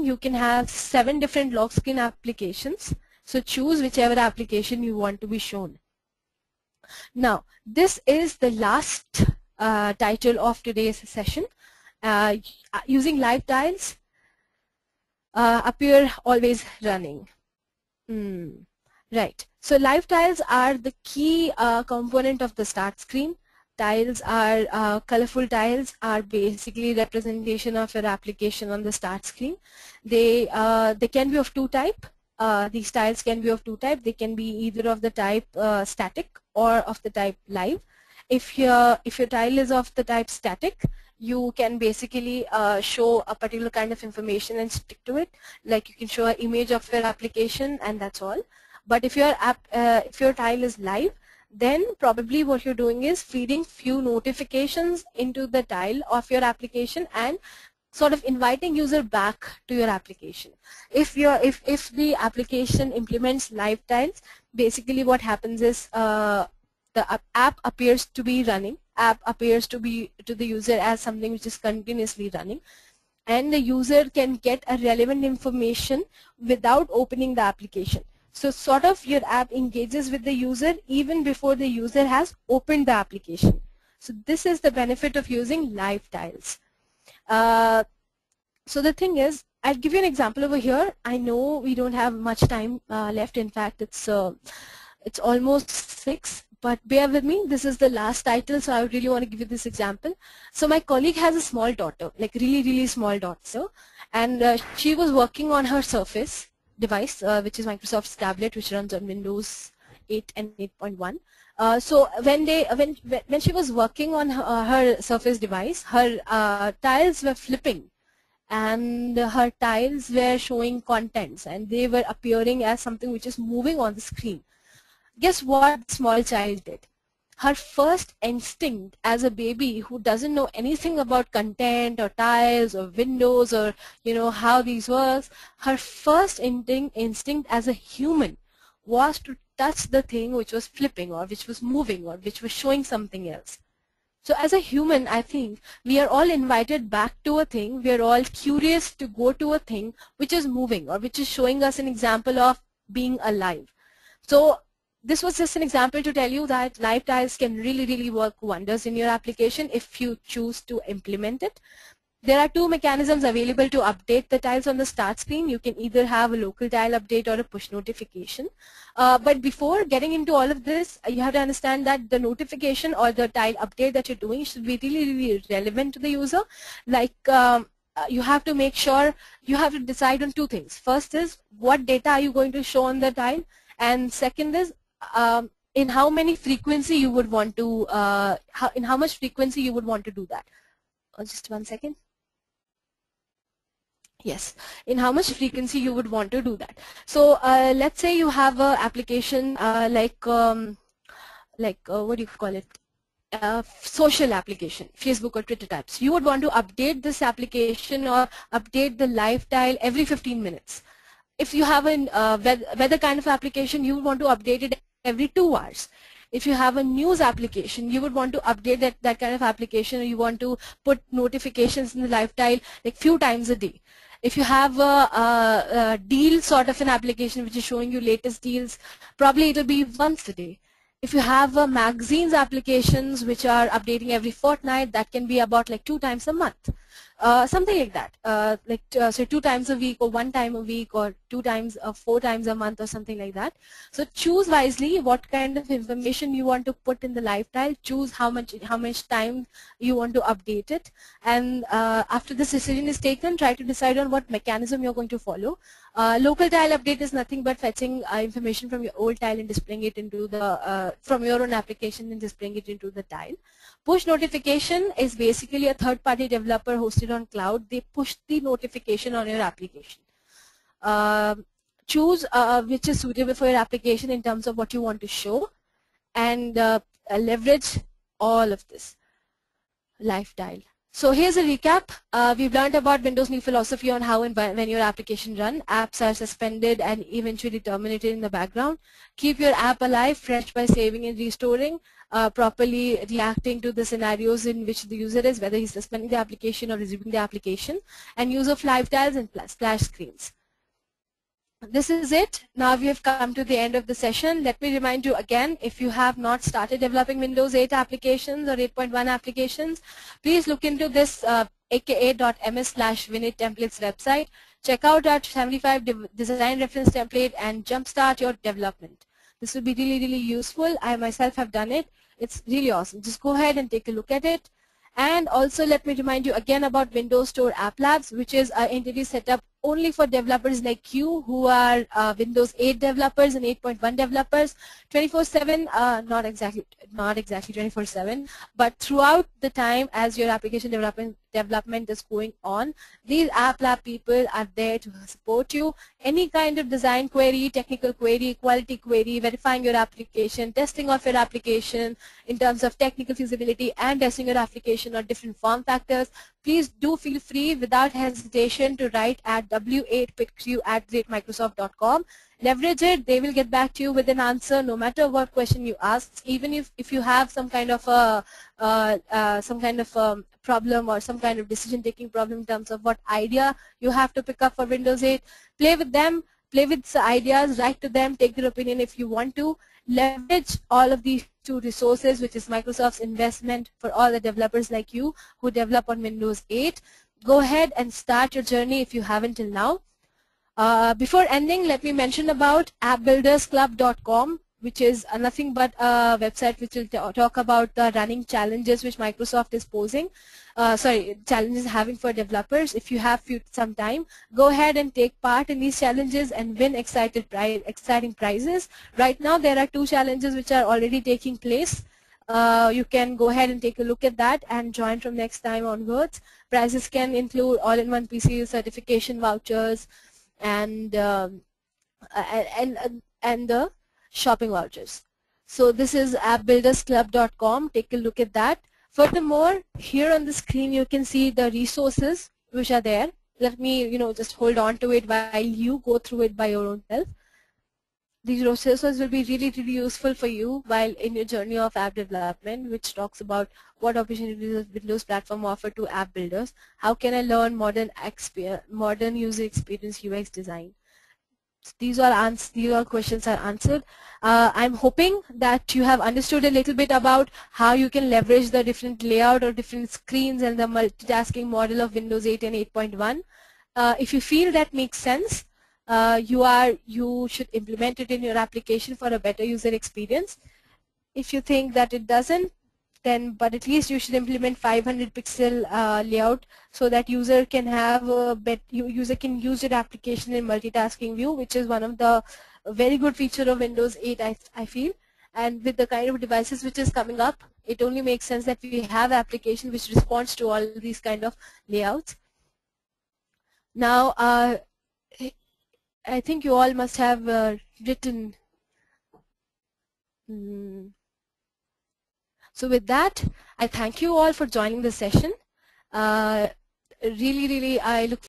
you can have 7 different lock screen applications. So choose whichever application you want to be shown. Now, this is the last title of today's session. Using live tiles, appear always running. Right. So live tiles are the key component of the start screen. Tiles are colorful tiles are basically representation of your application on the start screen. They can be of two type. These tiles can be of two type. They can be either of the type static or of the type live. If your tile is of the type static, you can basically show a particular kind of information and stick to it. Like you can show an image of your application and that's all. But if your tile is live, then probably what you're doing is feeding few notifications into the tile of your application and sort of inviting user back to your application. If the application implements live tiles, basically what happens is the app appears to be running. App appears to the user as something which is continuously running, and the user can get a relevant information without opening the application. So sort of your app engages with the user even before the user has opened the application. So this is the benefit of using live tiles. So the thing is, I'll give you an example over here. I know we don't have much time left. In fact, it's almost 6. But bear with me, this is the last title, so I really want to give you this example. So my colleague has a small daughter, like really small daughter, and she was working on her Surface device, which is Microsoft's tablet, which runs on Windows 8 and 8.1. So when she was working on her Surface device, her tiles were flipping, and her tiles were showing contents, and they were appearing as something which is moving on the screen. Guess what the small child did? Her first instinct as a baby who doesn't know anything about content or tiles or windows or how these works, her first instinct as a human was to touch the thing which was flipping or which was moving or which was showing something else. So as a human, I think we are all invited back to a thing. We are all curious to go to a thing which is moving or which is showing us an example of being alive. So this was just an example to tell you that live tiles can really work wonders in your application if you choose to implement it. There are two mechanisms available to update the tiles on the start screen. You can either have a local tile update or a push notification. But before getting into all of this, you have to understand that the notification or the tile update that you're doing should be really relevant to the user. Like you have to make sure, you have to decide on two things. First is what data are you going to show on the tile, and second is in how many frequency you would want to, in how much frequency you would want to do that. Just one second. Yes, in how much frequency you would want to do that. So let's say you have an application like what do you call it? Social application, Facebook or Twitter types. You would want to update this application or update the live tile every 15 minutes. If you have a weather kind of application, you would want to update it every 2 hours. If you have a news application, you would want to update that kind of application, or you want to put notifications in the live tile like few times a day. If you have a deal sort of an application which is showing you latest deals, probably it will be once a day. If you have magazines applications which are updating every fortnight, that can be about like 2 times a month. Something like that, say 2 times a week or 1 time a week or 2 times, 4 times a month or something like that. So choose wisely what kind of information you want to put in the live tile. Choose how much time you want to update it, and after this decision is taken, try to decide on what mechanism you're going to follow. Local tile update is nothing but fetching information from your old tile and displaying it into the from your own application and displaying it into the tile. Push notification is basically a third-party developer hosted on cloud. They push the notification on your application. Choose which is suitable for your application in terms of what you want to show, and leverage all of this live tile. So here's a recap. We've learned about Windows' new philosophy on how and when your application run. Apps are suspended and eventually terminated in the background. Keep your app alive, fresh by saving and restoring, properly reacting to the scenarios in which the user is, whether he's suspending the application or resuming the application, and use of live tiles and splash screens. This is it. Now we have come to the end of the session. Let me remind you again, if you have not started developing Windows 8 applications or 8.1 applications, please look into this aka.ms/winit templates website. Check out our 75 design reference template and jumpstart your development. This will be really, really useful. I myself have done it. It's really awesome. Just go ahead and take a look at it. And also let me remind you again about Windows Store App Labs, which is an entity set up only for developers like you who are Windows 8 developers and 8.1 developers, 24/7, not exactly 24/7, but throughout the time as your application development is going on, these App Lab people are there to support you. Any kind of design query, technical query, quality query, verifying your application, testing of your application in terms of technical feasibility and testing your application or different form factors, please do feel free without hesitation to write at w8pitcrew@microsoft.com. Leverage it. They will get back to you with an answer no matter what question you ask. Even if you have some kind of a problem or some kind of decision-taking problem in terms of what idea you have to pick up for Windows 8, play with them, play with the ideas, write to them, take their opinion if you want to. Leverage all of these two resources, which is Microsoft's investment for all the developers like you who develop on Windows 8. Go ahead and start your journey if you haven't till now. Before ending, let me mention about appbuildersclub.com, which is nothing but a website which will talk about the running challenges which Microsoft is posing. Challenges having for developers. If you have some time, go ahead and take part in these challenges and win exciting prizes. Right now, there are 2 challenges which are already taking place. You can go ahead and take a look at that and join from next time onwards. Prizes can include all-in-one PC certification vouchers and the shopping vouchers. So this is appbuildersclub.com. Take a look at that. Furthermore, here on the screen you can see the resources which are there. Let me, just hold on to it while you go through it by your own self. These resources will be really, really useful for you while in your journey of app development, which talks about what opportunities does Windows platform offer to app builders. How can I learn modern user experience UX design? These all questions are answered. I'm hoping that you have understood a little bit about how you can leverage the different layout or different screens and the multitasking model of Windows 8 and 8.1. If you feel that makes sense, you should implement it in your application for a better user experience. If you think that it doesn't, then but at least you should implement 500 pixel layout so that user can have user can use your application in multitasking view, which is one of the very good feature of Windows 8 I feel. And with the kind of devices which is coming up, it only makes sense that we have application which responds to all these kind of layouts. Now I think you all must have written. So with that, I thank you all for joining the session. Really, I look